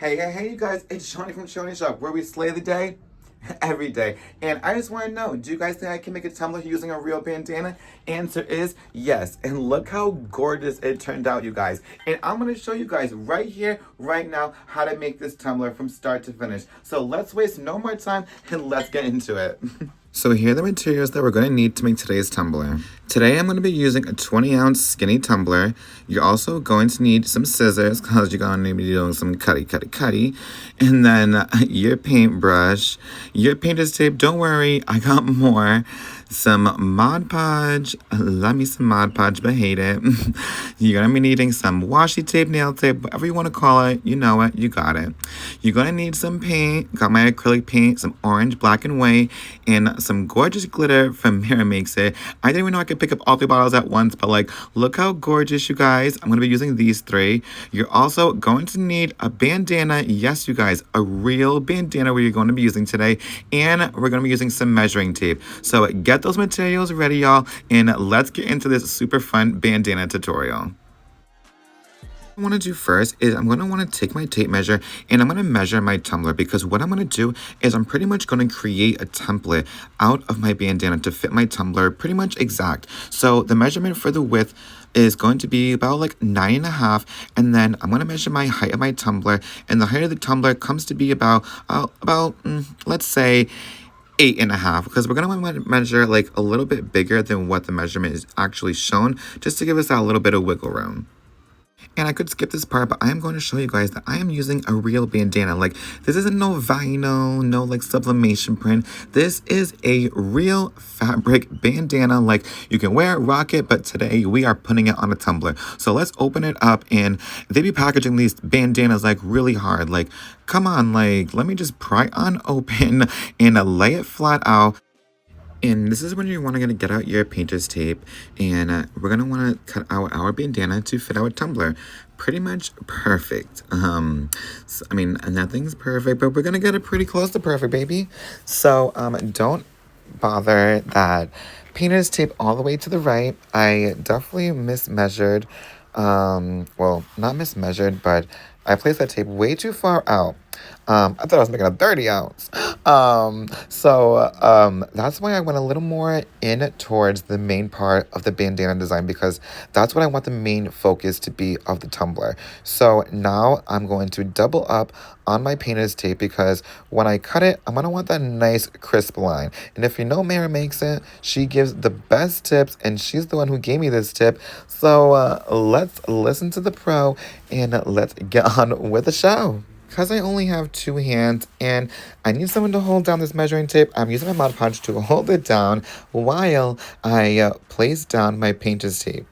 Hey, you guys, it's Shoni from Shoni Shop, where we slay the day every day. And I just want to know, do you guys think I can make a tumbler using a real bandana? Answer is yes. And look how gorgeous it turned out, you guys. And I'm going to show you guys right here, right now, how to make this tumbler from start to finish. So let's waste no more time and let's get into it. So here are the materials that we're going to need to make today's tumbler. Today I'm going to be using a 20-ounce skinny tumbler. You're also going to need some scissors because you're going to be doing some cutty. And then your paintbrush, your painter's tape. Don't worry, I got more. Some Mod Podge. Love me some Mod Podge, but hate it. You're going to be needing some washi tape, nail tape, whatever you want to call it. You know it. You got it. You're going to need some paint. Got my acrylic paint, some orange, black, and white, and some gorgeous glitter from Mirror Makes It. I didn't even know I could pick up all 3 bottles at once, but like, look how gorgeous, you guys. I'm going to be using these 3. You're also going to need a bandana. Yes, you guys, a real bandana where you're going to be using today. And we're going to be using some measuring tape. So get those materials ready, y'all, and let's get into this super fun bandana tutorial. I want to do first is I'm going to want to take my tape measure and I'm going to measure my tumbler, because what I'm going to do is I'm pretty much going to create a template out of my bandana to fit my tumbler pretty much exact. So the measurement for the width is going to be about like 9.5, and then I'm going to measure my height of my tumbler, and the height of the tumbler comes to be about let's say 8.5, because we're going to want to measure like a little bit bigger than what the measurement is actually shown, just to give us that little bit of wiggle room. And I could skip this part, but I am going to show you guys that I am using a real bandana. Like, this isn't no vinyl, no like sublimation print. This is a real fabric bandana. Like, you can wear it, rock it, but today we are putting it on a tumbler. So let's open it up, and they be packaging these bandanas like really hard. Like, come on, like, let me just pry on open and lay it flat out. And this is when you're to get out your painter's tape, and we're going to want to cut out our bandana to fit our tumbler. Pretty much perfect. So, I mean, nothing's perfect, but we're going to get it pretty close to perfect, baby. So don't bother that painter's tape all the way to the right. I definitely mismeasured. Well, not mismeasured, but I placed that tape way too far out. I thought I was making a 30 ounce. That's why I went a little more in towards the main part of the bandana design, because that's what I want the main focus to be of the tumbler. So now I'm going to double up on my painter's tape, because when I cut it, I'm going to want that nice crisp line. And if you know Mara Makes It, she gives the best tips, and she's the one who gave me this tip. So let's listen to the pro and let's get on with the show. Because I only have 2 hands and I need someone to hold down this measuring tape, I'm using my Mod Podge to hold it down while I place down my painter's tape.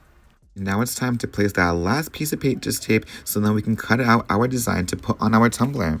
Now it's time to place that last piece of painter's tape so that we can cut out our design to put on our tumbler.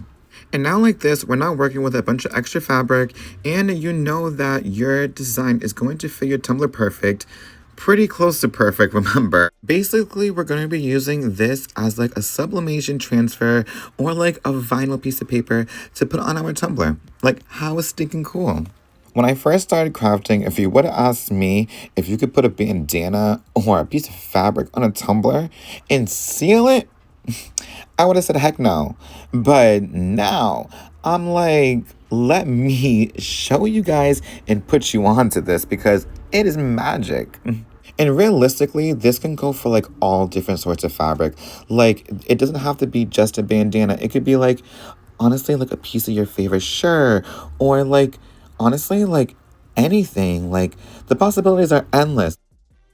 And now like this, we're not working with a bunch of extra fabric, and you know that your design is going to fit your tumbler perfect. Pretty close to perfect, remember. Basically, we're going to be using this as like a sublimation transfer or like a vinyl piece of paper to put on our tumbler. Like, how stinking cool. When I first started crafting, if you would have asked me if you could put a bandana or a piece of fabric on a tumbler and seal it, I would have said heck no. But now I'm like, let me show you guys and put you onto this, because it is magic. And realistically, this can go for like all different sorts of fabric. Like, it doesn't have to be just a bandana. It could be like, honestly, like a piece of your favorite shirt, or like, honestly, like anything. Like, the possibilities are endless.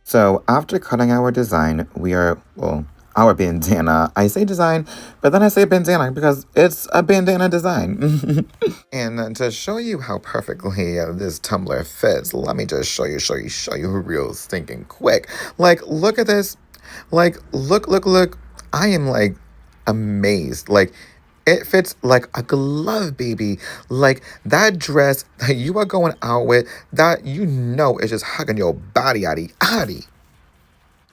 So after cutting our design, our bandana. I say design, but then I say bandana because it's a bandana design. And to show you how perfectly this tumbler fits, let me just show you real stinking quick. Like, look at this. Like, look. I am like amazed. Like, it fits like a glove, baby. Like, that dress that you are going out with, that you know is just hugging your body, addy.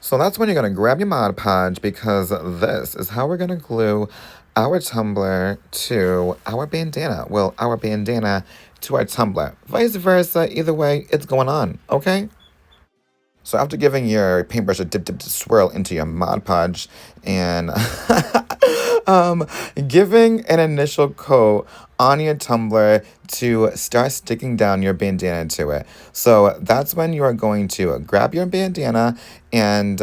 So that's when you're going to grab your Mod Podge, because this is how we're going to glue our tumbler to our bandana. Well, our bandana to our tumbler. Vice versa, either way, it's going on, okay? So after giving your paintbrush a dip swirl into your Mod Podge and um, giving an initial coat on your tumbler to start sticking down your bandana to it. So that's when you are going to grab your bandana and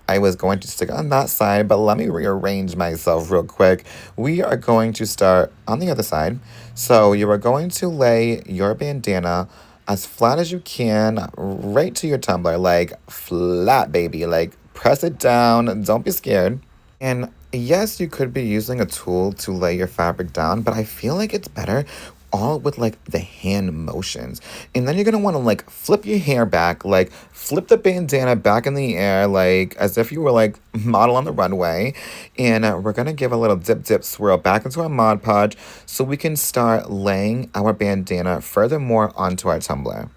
I was going to stick on that side, but let me rearrange myself real quick. We are going to start on the other side. So you are going to lay your bandana as flat as you can right to your tumbler, like flat, baby. Like press it down. Don't be scared. And yes, you could be using a tool to lay your fabric down, but I feel like it's better all with like the hand motions. And then you're gonna wanna like flip your hair back, like flip the bandana back in the air, like as if you were like model on the runway. And we're gonna give a little dip, dip, swirl back into our Mod Podge so we can start laying our bandana furthermore onto our tumbler.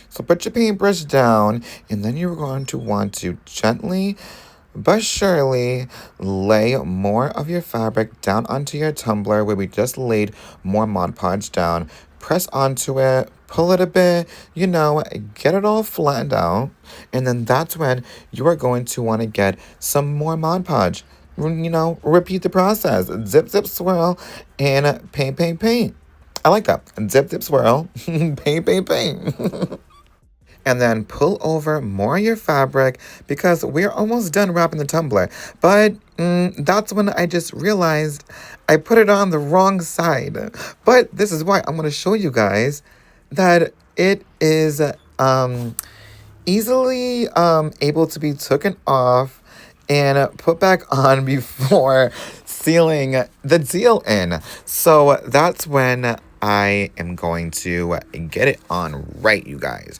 So put your paintbrush down, and then you're going to want to gently but surely lay more of your fabric down onto your tumbler where we just laid more Mod Podge down. Press onto it, pull it a bit, get it all flattened out. And then that's when you are going to want to get some more Mod Podge. Repeat the process. Zip, zip, swirl, and paint, paint, paint. I like that. Zip, zip, swirl, paint, paint, paint. And then pull over more of your fabric because we're almost done wrapping the tumbler. But that's when I just realized I put it on the wrong side. But this is why I'm going to show you guys that it is easily able to be taken off and put back on before sealing the deal in. So that's when I am going to get it on right, you guys,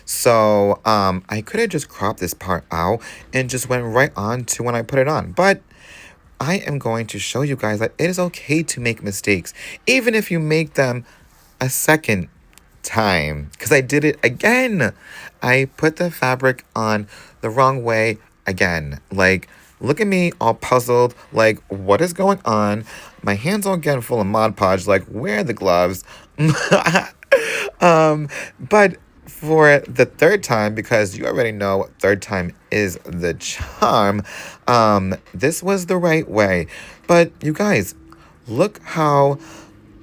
So I could have just cropped this part out and just went right on to when I put it on. But I am going to show you guys that it is okay to make mistakes, even if you make them a second time. Because I did it again. I put the fabric on the wrong way again. Like, look at me all puzzled, like, what is going on? My hands all getting full of Mod Podge, like, where are the gloves? But for the third time, because you already know third time is the charm, this was the right way. But you guys, look how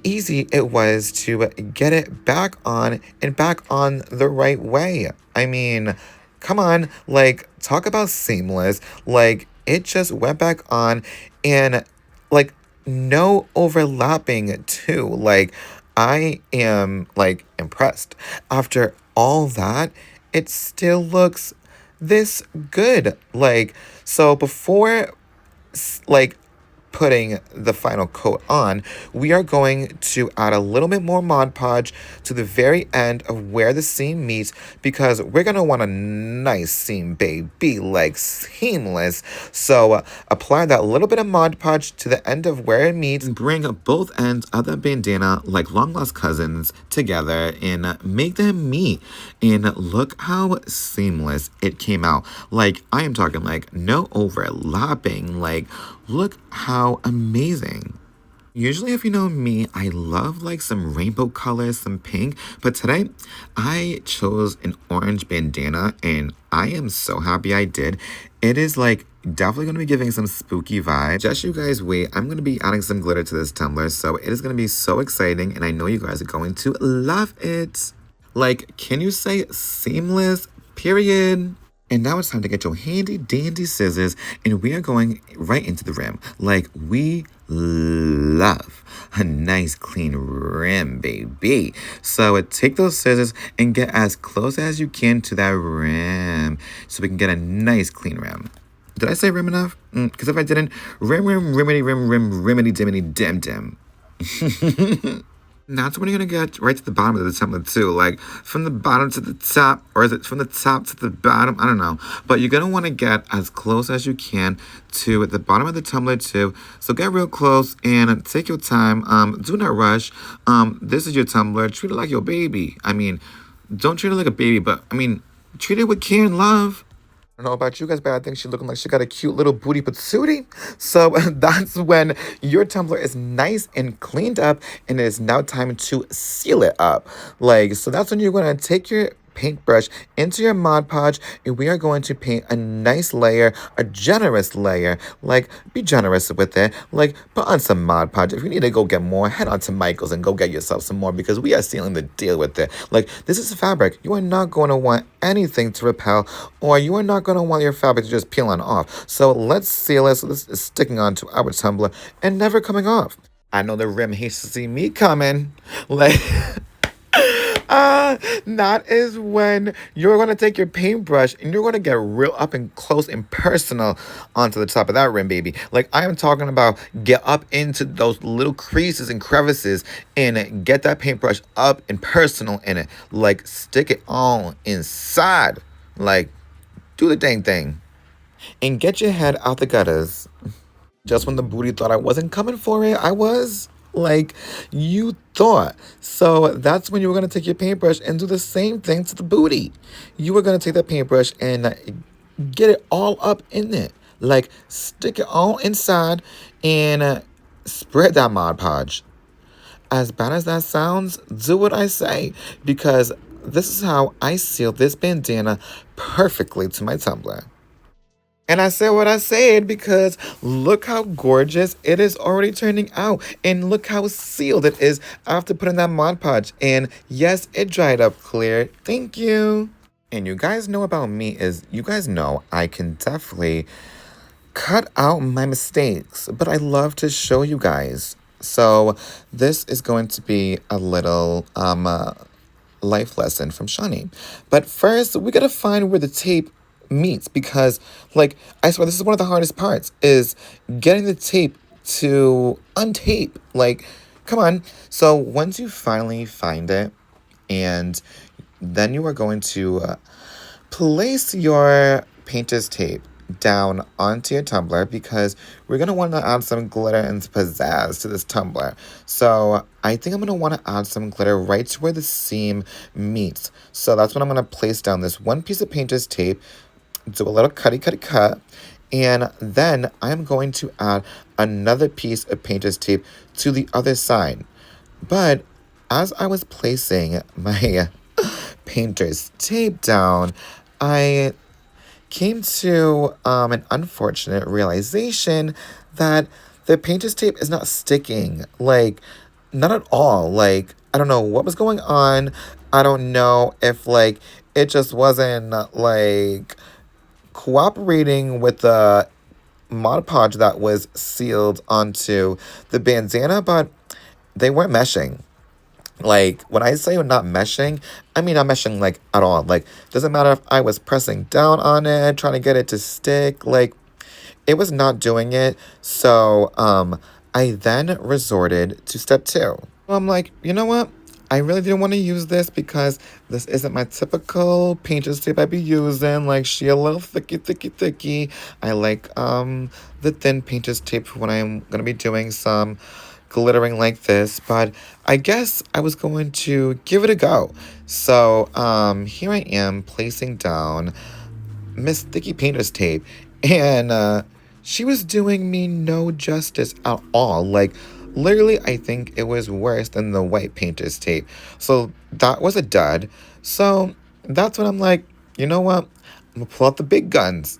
easy it was to get it back on and back on the right way. I mean, come on, like, talk about seamless. Like, it just went back on and, like, no overlapping, too. Like, I am, like, impressed. After all that, it still looks this good. Like, so before, like, putting the final coat on, we are going to add a little bit more Mod Podge to the very end of where the seam meets because we're going to want a nice seam, baby, like seamless. So apply that little bit of Mod Podge to the end of where it meets and bring both ends of the bandana like long lost cousins together and make them meet. And look how seamless it came out. Like, I am talking like no overlapping, like, look how amazing. Usually, if you know me, I love like some rainbow colors, some pink, but today I chose an orange bandana and I am so happy I did. It is like definitely going to be giving some spooky vibes. Just you guys wait, I'm going to be adding some glitter to this tumbler, so it is going to be so exciting and I know you guys are going to love it. Like, can you say seamless, period? And now it's time to get your handy dandy scissors and we are going right into the rim. Like, we love a nice clean rim, baby. So take those scissors and get as close as you can to that rim so we can get a nice clean rim. Did I say rim enough? Because if I didn't, rimity, dimity, dim, dim. Now that's when you're going to get right to the bottom of the template too. Like, from the bottom to the top, or is it from the top to the bottom? I don't know. But you're going to want to get as close as you can to the bottom of the template too. So get real close and take your time. Do not rush. This is your tumbler. Treat it like your baby. I mean, don't treat it like a baby, but, I mean, treat it with care and love. I don't know about you guys, but I think she's looking like she got a cute little booty patootie. So that's when your tumbler is nice and cleaned up and it is now time to seal it up. Like, so that's when you're going to take your paintbrush into your Mod Podge, and we are going to paint a nice layer, a generous layer. Like, be generous with it. Like, put on some Mod Podge. If you need to go get more, head on to Michael's and go get yourself some more, because we are sealing the deal with it. Like, this is fabric. You are not going to want anything to repel, or you are not going to want your fabric to just peel on off. So let's seal it so this is sticking onto our tumbler and never coming off. I know the rim hates to see me coming. Like, that is when you're going to take your paintbrush and you're going to get real up and close and personal onto the top of that rim, baby. Like, I am talking about get up into those little creases and crevices and get that paintbrush up and personal in it. Like, stick it all inside. Like, do the dang thing. And get your head out the gutters. Just when the booty thought I wasn't coming for it, I was. Like, you thought. So that's when you were going to take your paintbrush and do the same thing to the booty. You were going to take that paintbrush and get it all up in it. Like, stick it all inside and spread that Mod Podge. As bad as that sounds, do what I say, because this is how I seal this bandana perfectly to my tumbler. And I said what I said because look how gorgeous it is already turning out. And look how sealed it is after putting that Mod Podge. And yes, it dried up clear. Thank you. And you guys know about me is, you guys know I can definitely cut out my mistakes. But I love to show you guys. So this is going to be a little life lesson from Shawnee. But first, we got to find where the tape meets, because like I swear this is one of the hardest parts is getting the tape to untape. Like, come on. So once you finally find it, and then you are going to place your painter's tape down onto your tumbler, because we're going to want to add some glitter and pizzazz to this tumbler. So I think I'm going to want to add some glitter right to where the seam meets. So that's when I'm going to place down this one piece of painter's tape, do a little cut, and then I'm going to add another piece of painter's tape to the other side. But as I was placing my painter's tape down, I came to an unfortunate realization that the painter's tape is not sticking. Like, not at all. Like, I don't know what was going on. I don't know if, like, it just wasn't, like, cooperating with the Mod Podge that was sealed onto the bandana, but they weren't meshing. Like, when I say not meshing, I mean not meshing, like, at all. Like, doesn't matter if I was pressing down on it, trying to get it to stick. Like, it was not doing it. So, I then resorted to step 2. I'm like, you know what? I really didn't want to use this because this isn't my typical painter's tape I'd be using. Like, she a little thicky. I like the thin painter's tape for when I'm going to be doing some glittering like this. But I guess I was going to give it a go. So here I am placing down Miss Thicky Painter's tape. And she was doing me no justice at all. Like, literally, I think it was worse than the white painter's tape. So that was a dud. So that's when I'm like, you know what? I'm going to pull out the big guns.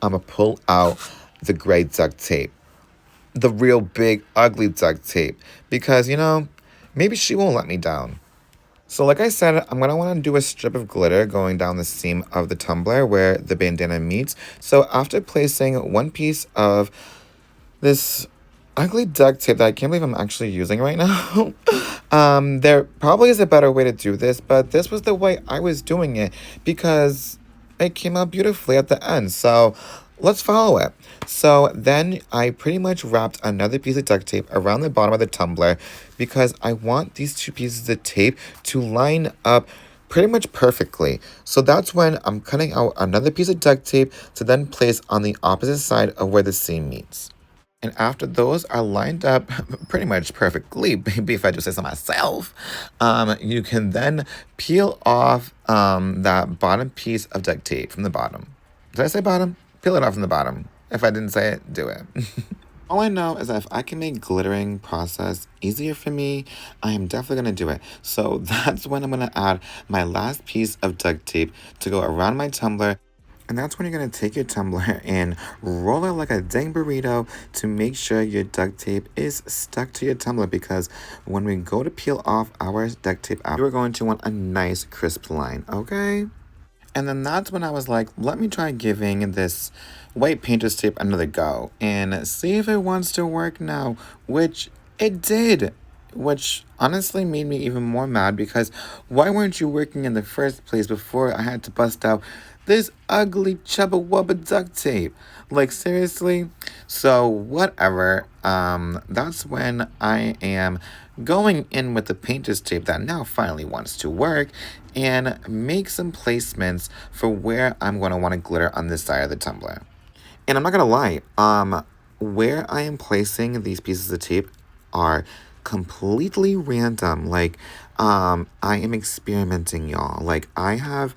I'm going to pull out the gray duct tape. The real big, ugly duct tape. Because, you know, maybe she won't let me down. So like I said, I'm going to want to do a strip of glitter going down the seam of the tumbler where the bandana meets. So after placing one piece of this ugly duct tape that I can't believe I'm actually using right now. There probably is a better way to do this, but this was the way I was doing it because it came out beautifully at the end. So let's follow it. So then I pretty much wrapped another piece of duct tape around the bottom of the tumbler because I want these two pieces of tape to line up pretty much perfectly. So that's when I'm cutting out another piece of duct tape to then place on the opposite side of where the seam meets. And after those are lined up pretty much perfectly, maybe if I just say so myself, you can then peel off that bottom piece of duct tape from the bottom. Did I say bottom? Peel it off from the bottom. If I didn't say it, do it. All I know is that if I can make glittering process easier for me, I am definitely going to do it. So that's when I'm going to add my last piece of duct tape to go around my tumbler. And that's when you're going to take your tumbler and roll it like a dang burrito to make sure your duct tape is stuck to your tumbler, because when we go to peel off our duct tape out, you're going to want a nice crisp line, okay? And then that's when I was like, let me try giving this white painter's tape another go and see if it wants to work now, which it did. Which honestly made me even more mad, because why weren't you working in the first place before I had to bust out this ugly chubba wubba duct tape? Like, seriously? So, whatever. That's when I am going in with the painter's tape that now finally wants to work and make some placements for where I'm going to want to glitter on this side of the tumbler. And I'm not going to lie, where I am placing these pieces of tape are completely random. Like, I am experimenting, y'all. Like, I have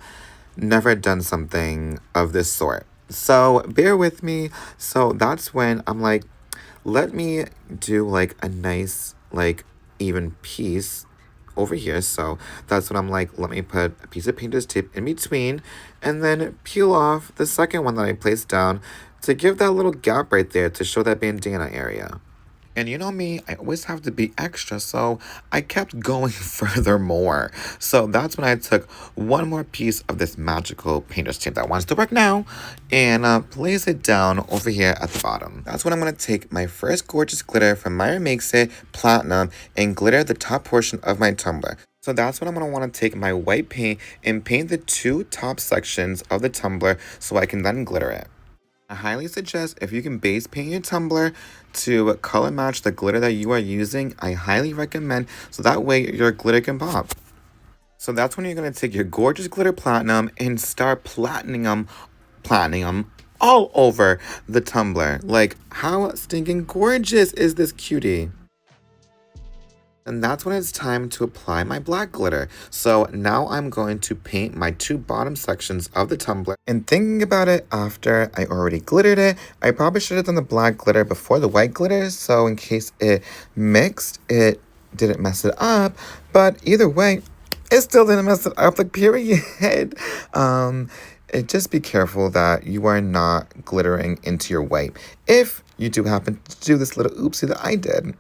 never done something of this sort. So bear with me. So that's when I'm like, let me do like a nice, like, even piece over here. So that's when I'm like, let me put a piece of painter's tape in between and then peel off the second one that I placed down to give that little gap right there to show that bandana area. And you know me, I always have to be extra, so I kept going furthermore. So that's when I took one more piece of this magical painter's tape that wants to work now and place it down over here at the bottom. That's when I'm going to take my first gorgeous glitter from Meyer Makes It Platinum and glitter the top portion of my tumbler. So that's when I'm going to want to take my white paint and paint the two top sections of the tumbler so I can then glitter it. I highly suggest, if you can base paint your tumbler to color match the glitter that you are using, I highly recommend, so that way your glitter can pop. So that's when you're going to take your gorgeous glitter platinum and start platinum all over the tumbler. Like, how stinking gorgeous is this cutie? And that's when it's time to apply my black glitter. So now I'm going to paint my two bottom sections of the tumbler. And thinking about it, after I already glittered it, I probably should have done the black glitter before the white glitter, so in case it mixed, it didn't mess it up. But either way, it still didn't mess it up, like, period. Just be careful that you are not glittering into your white if you do happen to do this little oopsie that I did.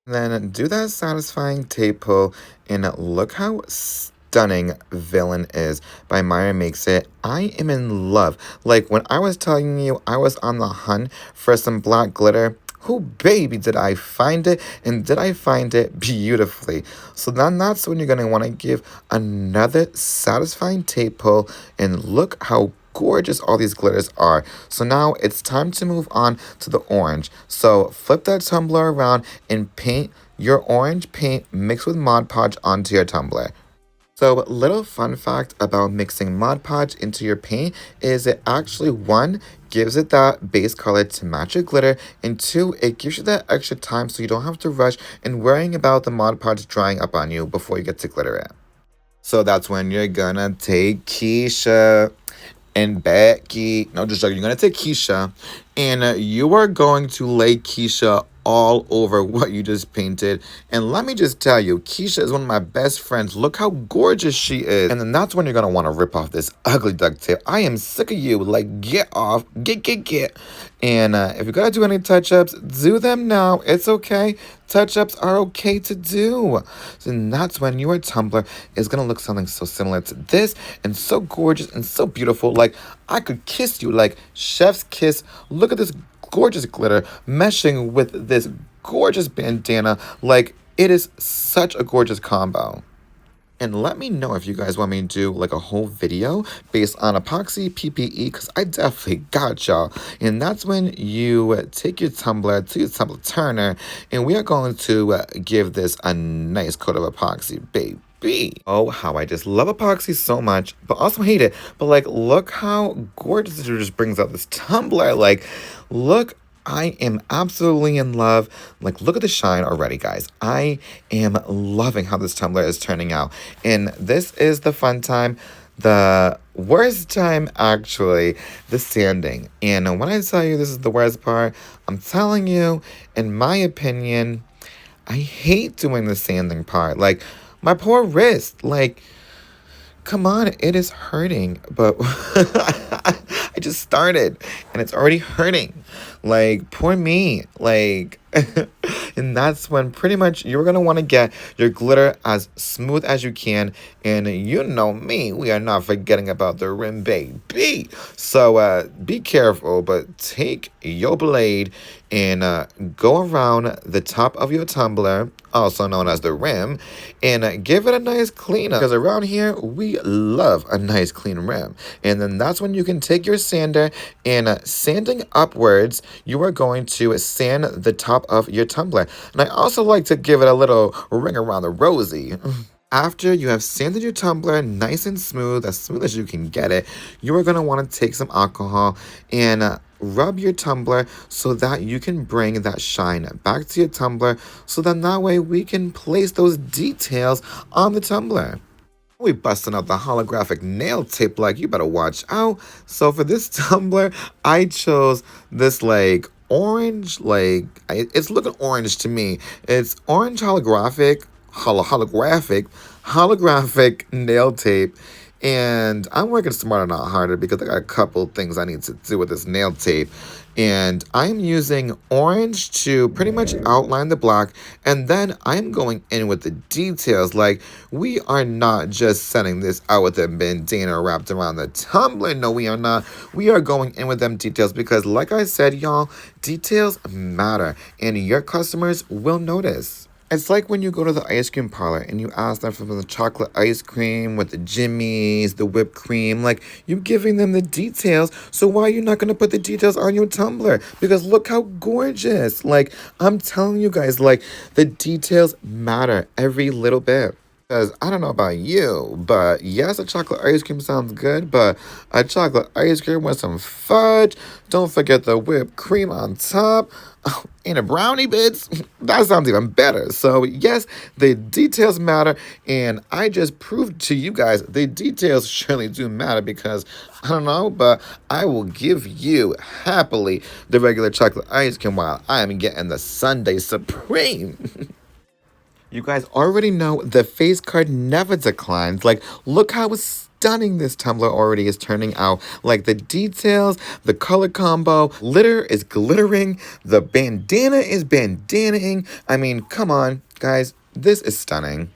Then do that satisfying tape pull, and look how stunning Villain is by Meyer Makes It. I am in love. Like, when I was telling you I was on the hunt for some black glitter, who baby did I find it, and did I find it beautifully. So then that's when you're going to want to give another satisfying tape pull, and look how gorgeous all these glitters are. So now it's time to move on to the orange. So flip that tumbler around and paint your orange paint mixed with Mod Podge onto your tumbler. So little fun fact about mixing Mod Podge into your paint is it actually, one, gives it that base color to match your glitter, and two, it gives you that extra time so you don't have to rush and worrying about the Mod Podge drying up on you before you get to glitter it. So that's when you're gonna take Keisha and Becky. No, just joking. You're going to take Keisha, and you are going to lay Keisha all over what you just painted. And let me just tell you, Keisha is one of my best friends. Look how gorgeous she is. And then that's when you're going to want to rip off this ugly duct tape. I am sick of you. Like, get off. Get. And if you're going to do any touch-ups, do them now. It's okay. Touch-ups are okay to do. And that's when your tumbler is going to look something so similar to this, and so gorgeous and so beautiful. Like, I could kiss you, like chef's kiss. Look at this gorgeous glitter meshing with this gorgeous bandana. Like, it is such a gorgeous combo. And let me know if you guys want me to do like a whole video based on epoxy PPE, because I definitely got y'all. And that's when you take your tumbler to your tumbler turner, and we are going to give this a nice coat of epoxy, baby. Oh, how I just love epoxy so much, but also hate it. But like, look how gorgeous it just brings out this tumbler. Like, look, I am absolutely in love. Like, look at the shine already, guys. I am loving how this tumbler is turning out. And this is the fun time. The Worst time, actually, the sanding. And when I tell you this is the worst part, I'm telling you, in my opinion, I hate doing the sanding part. Like, my poor wrist. Like, come on, it is hurting. But I just started and it's already hurting. Like, poor me. Like, and that's when pretty much you're going to want to get your glitter as smooth as you can. And you know me, we are not forgetting about the rim, baby. So be careful, but take your blade and go around the top of your tumbler, also known as the rim, and give it a nice clean up. Because around here, we love a nice clean rim. And then that's when you can take your sander and sanding upwards, you are going to sand the top of your tumbler. And I also like to give it a little ring around the rosy. After you have sanded your tumbler nice and smooth as you can get it, you are going to want to take some alcohol and rub your tumbler so that you can bring that shine back to your tumbler, so then that way we can place those details on the tumbler. We busting out the holographic nail tape, like you better watch out. So for this tumbler, I chose this like orange, like it's looking orange to me. It's orange holographic nail tape. And I'm working smarter, not harder, because I got a couple things I need to do with this nail tape. And I'm using orange to pretty much outline the black. And then I'm going in with the details. Like, we are not just setting this out with a bandana wrapped around the tumbler. No, we are not. We are going in with them details because, like I said, y'all, details matter. And your customers will notice. It's like when you go to the ice cream parlor and you ask them for the chocolate ice cream with the jimmies, the whipped cream. Like, you're giving them the details. So why are you not going to put the details on your tumbler? Because look how gorgeous. Like, I'm telling you guys, like, the details matter every little bit. Because I don't know about you, but yes, a chocolate ice cream sounds good, but a chocolate ice cream with some fudge, don't forget the whipped cream on top, oh, and a brownie bits, that sounds even better. So yes, the details matter, and I just proved to you guys the details surely do matter because, I don't know, but I will give you happily the regular chocolate ice cream while I am getting the Sundae Supreme. You guys already know the face card never declines. Like, look how stunning this tumbler already is turning out. Like, the details, the color combo, glitter is glittering, the bandana is bandanaing. I mean, come on, guys, this is stunning.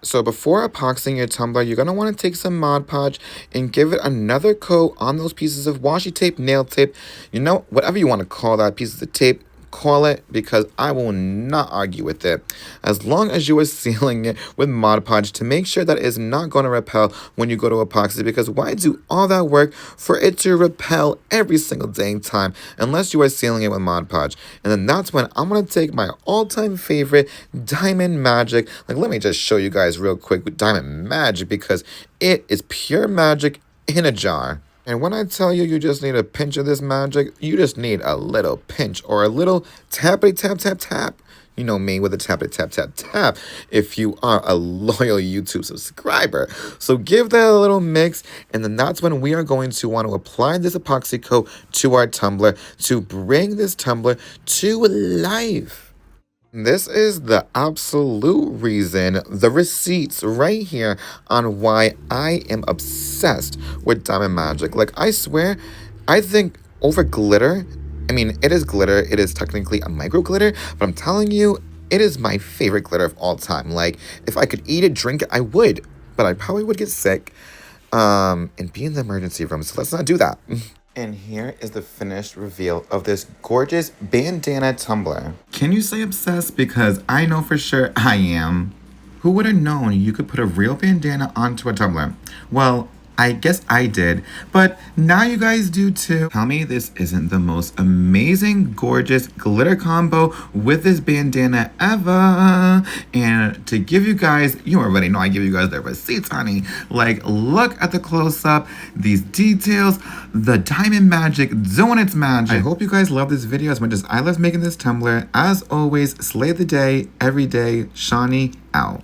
So before epoxying your tumbler, you're going to want to take some Mod Podge and give it another coat on those pieces of washi tape, nail tape, you know, whatever you want to call that, pieces of tape. Call it, because I will not argue with it. As long as you are sealing it with Mod Podge to make sure that it is not going to repel when you go to epoxy, because why do all that work for it to repel every single dang time unless you are sealing it with Mod Podge? And then that's when I'm going to take my all-time favorite Diamond Magic. Like, let me just show you guys real quick with Diamond Magic, because it is pure magic in a jar. And when I tell you you just need a pinch of this magic, you just need a little pinch or a little tappity tap tap tap. You know me with a tappity tap tap tap if you are a loyal YouTube subscriber. So give that a little mix, and then that's when we are going to want to apply this epoxy coat to our tumbler to bring this tumbler to life. This is the absolute reason, the receipts right here on why I am obsessed with Diamond Magic. Like, I swear, I think over glitter, I mean, it is glitter, it is technically a micro glitter, but I'm telling you, it is my favorite glitter of all time. Like, if I could eat it, drink it, I would, but I probably would get sick and be in the emergency room, so let's not do that. And here is the finished reveal of this gorgeous bandana tumbler. Can you say obsessed? Because I know for sure I am. Who would have known you could put a real bandana onto a tumbler? Well, I guess I did, but now you guys do too. Tell me this isn't the most amazing, gorgeous glitter combo with this bandana ever. And to give you guys, you already know I give you guys the receipts, honey. Like, look at the close-up, these details, the Diamond Magic doing its magic. I hope you guys love this video as much as I love making this tumbler. As always, slay the day, every day. Shawnee out.